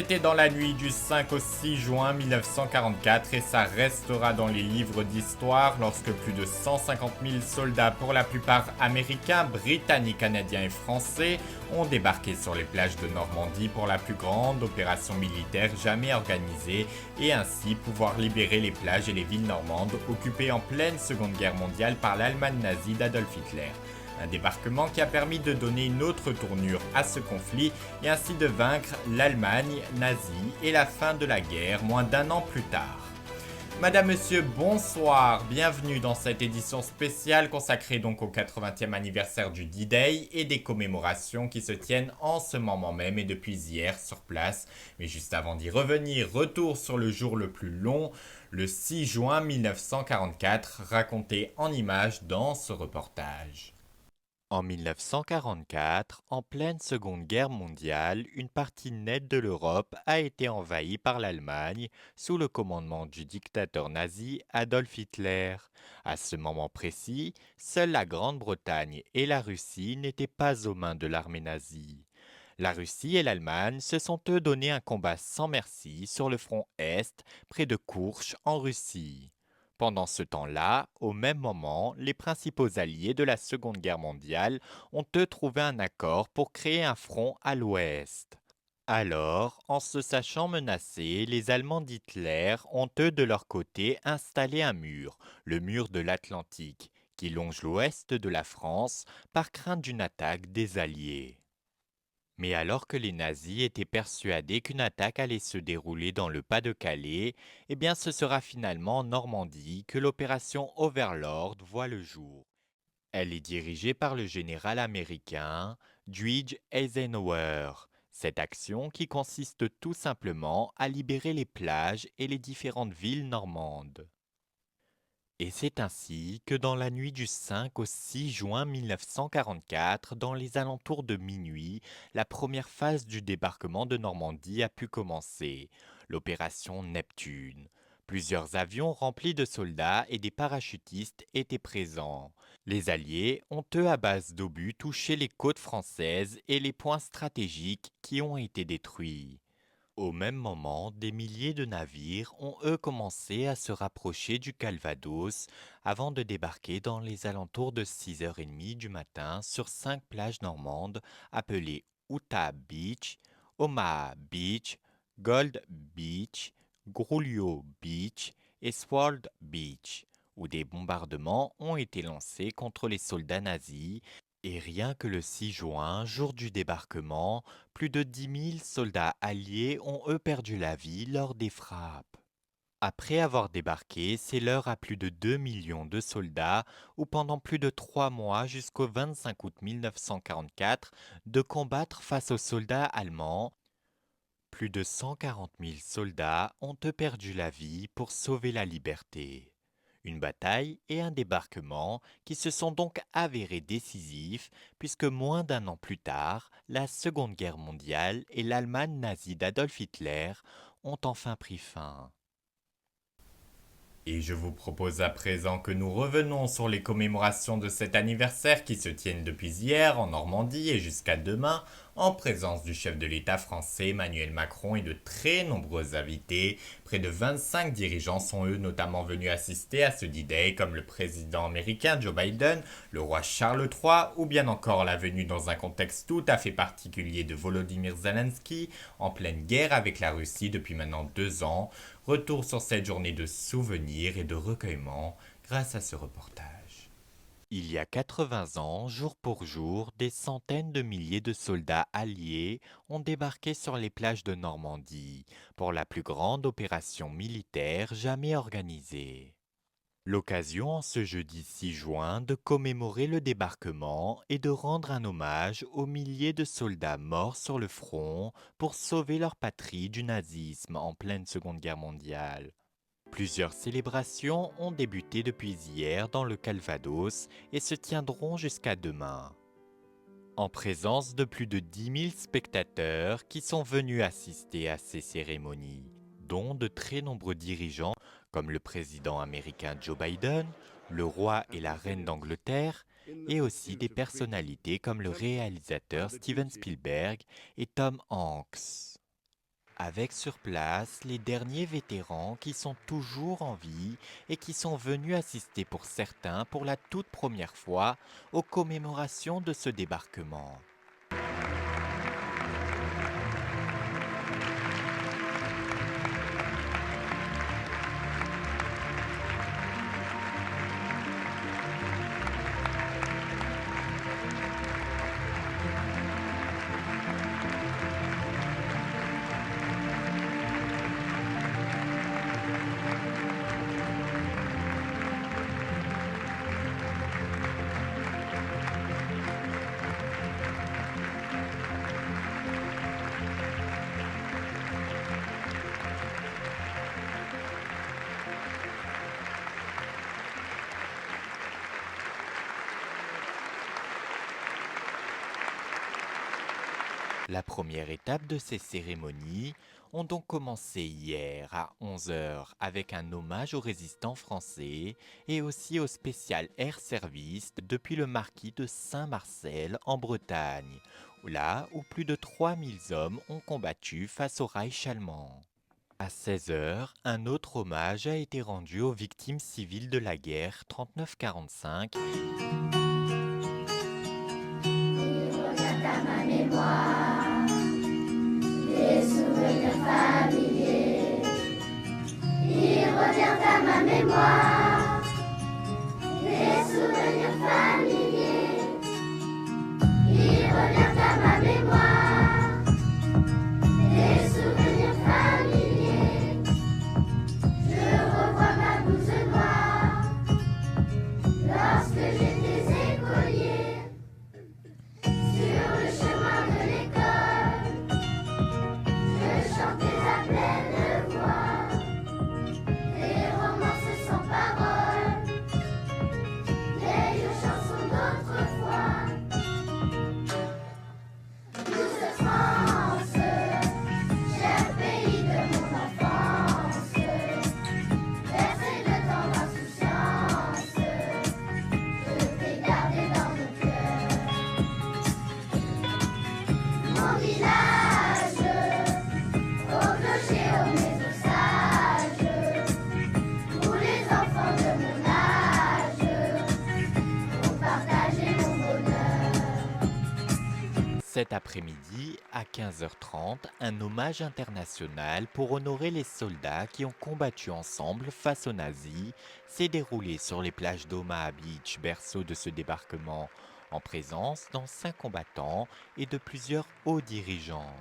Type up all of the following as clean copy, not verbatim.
C'était dans la nuit du 5 au 6 juin 1944 et ça restera dans les livres d'histoire lorsque plus de 150 000 soldats, pour la plupart américains, britanniques, canadiens et français, ont débarqué sur les plages de Normandie pour la plus grande opération militaire jamais organisée et ainsi pouvoir libérer les plages et les villes normandes occupées en pleine Seconde Guerre mondiale par l'Allemagne nazie d'Adolf Hitler. Un débarquement qui a permis de donner une autre tournure à ce conflit et ainsi de vaincre l'Allemagne nazie et la fin de la guerre moins d'un an plus tard. Madame, Monsieur, bonsoir, bienvenue dans cette édition spéciale consacrée donc au 80e anniversaire du D-Day et des commémorations qui se tiennent en ce moment même et depuis hier sur place. Mais juste avant d'y revenir, retour sur le jour le plus long, le 6 juin 1944, raconté en images dans ce reportage. En 1944, en pleine Seconde Guerre mondiale, une partie nette de l'Europe a été envahie par l'Allemagne sous le commandement du dictateur nazi Adolf Hitler. À ce moment précis, seule la Grande-Bretagne et la Russie n'étaient pas aux mains de l'armée nazie. La Russie et l'Allemagne se sont eux donné un combat sans merci sur le front Est, près de Koursk en Russie. Pendant ce temps-là, au même moment, les principaux alliés de la Seconde Guerre mondiale ont eux trouvé un accord pour créer un front à l'ouest. Alors, en se sachant menacés, les Allemands d'Hitler ont eux de leur côté installé un mur, le mur de l'Atlantique, qui longe l'ouest de la France par crainte d'une attaque des Alliés. Mais alors que les nazis étaient persuadés qu'une attaque allait se dérouler dans le Pas-de-Calais, eh bien ce sera finalement en Normandie que l'opération Overlord voit le jour. Elle est dirigée par le général américain Dwight Eisenhower. Cette action qui consiste tout simplement à libérer les plages et les différentes villes normandes. Et c'est ainsi que dans la nuit du 5 au 6 juin 1944, dans les alentours de minuit, la première phase du débarquement de Normandie a pu commencer, l'opération Neptune. Plusieurs avions remplis de soldats et des parachutistes étaient présents. Les Alliés ont eux à base d'obus touché les côtes françaises et les points stratégiques qui ont été détruits. Au même moment, des milliers de navires ont eux commencé à se rapprocher du Calvados avant de débarquer dans les alentours de 6h30 du matin sur 5 plages normandes appelées Utah Beach, Omaha Beach, Gold Beach, Grulio Beach et Sword Beach, où des bombardements ont été lancés contre les soldats nazis. Et rien que le 6 juin, jour du débarquement, plus de 10 000 soldats alliés ont eux perdu la vie lors des frappes. Après avoir débarqué, c'est l'heure à plus de 2 millions de soldats, ou pendant plus de 3 mois jusqu'au 25 août 1944, de combattre face aux soldats allemands. Plus de 140 000 soldats ont eux perdu la vie pour sauver la liberté. Une bataille et un débarquement qui se sont donc avérés décisifs puisque moins d'un an plus tard, la Seconde Guerre mondiale et l'Allemagne nazie d'Adolf Hitler ont enfin pris fin. Et je vous propose à présent que nous revenons sur les commémorations de cet anniversaire qui se tiennent depuis hier en Normandie et jusqu'à demain, en présence du chef de l'État français Emmanuel Macron et de très nombreux invités. Près de 25 dirigeants sont eux notamment venus assister à ce D-Day, comme le président américain Joe Biden, le roi Charles III, ou bien encore la venue dans un contexte tout à fait particulier de Volodymyr Zelensky, en pleine guerre avec la Russie depuis maintenant 2 ans. Retour sur cette journée de souvenirs et de recueillement grâce à ce reportage. Il y a 80 ans, jour pour jour, des centaines de milliers de soldats alliés ont débarqué sur les plages de Normandie pour la plus grande opération militaire jamais organisée. L'occasion en ce jeudi 6 juin de commémorer le débarquement et de rendre un hommage aux milliers de soldats morts sur le front pour sauver leur patrie du nazisme en pleine Seconde Guerre mondiale. Plusieurs célébrations ont débuté depuis hier dans le Calvados et se tiendront jusqu'à demain. En présence de plus de 10 000 spectateurs qui sont venus assister à ces cérémonies, dont de très nombreux dirigeants comme le président américain Joe Biden, le roi et la reine d'Angleterre, et aussi des personnalités comme le réalisateur Steven Spielberg et Tom Hanks. avec sur place les derniers vétérans qui sont toujours en vie et qui sont venus assister pour certains pour la toute première fois aux commémorations de ce débarquement. La première étape de ces cérémonies ont donc commencé hier à 11 heures avec un hommage aux résistants français et aussi au spécial Air Service depuis le maquis de Saint-Marcel en Bretagne, là où plus de 3000 hommes ont combattu face au Reich allemand. À 16 heures, un autre hommage a été rendu aux victimes civiles de la guerre 39-45. Cet après-midi, à 15h30, un hommage international pour honorer les soldats qui ont combattu ensemble face aux nazis s'est déroulé sur les plages d'Omaha Beach, berceau de ce débarquement, en présence d'anciens combattants et de plusieurs hauts dirigeants.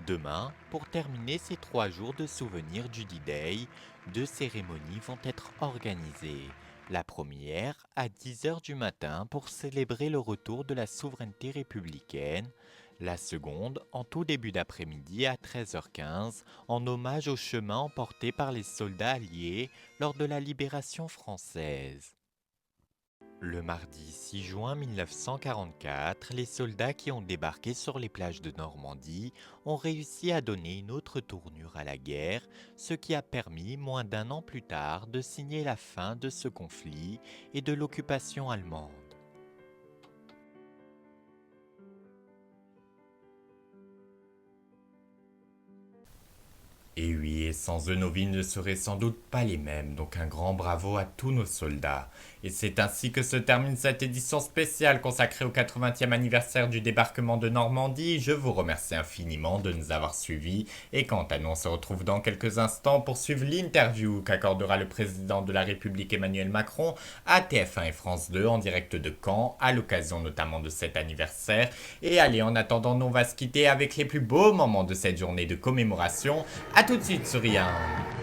Demain, pour terminer ces 3 jours de souvenirs du D-Day, 2 cérémonies vont être organisées. La première à 10 heures du matin pour célébrer le retour de la souveraineté républicaine. La seconde en tout début d'après-midi à 13h15 en hommage au chemin emporté par les soldats alliés lors de la libération française. Le mardi 6 juin 1944, les soldats qui ont débarqué sur les plages de Normandie ont réussi à donner une autre tournure à la guerre, ce qui a permis, moins d'un an plus tard, de signer la fin de ce conflit et de l'occupation allemande. Et oui, et sans eux, nos vies ne seraient sans doute pas les mêmes, donc un grand bravo à tous nos soldats. Et c'est ainsi que se termine cette édition spéciale consacrée au 80e anniversaire du débarquement de Normandie. Je vous remercie infiniment de nous avoir suivis, et quant à nous, on se retrouve dans quelques instants pour suivre l'interview qu'accordera le président de la République Emmanuel Macron à TF1 et France 2 en direct de Caen, à l'occasion notamment de cet anniversaire. Et allez, en attendant, nous on va se quitter avec les plus beaux moments de cette journée de commémoration. A tout de suite sur Rien.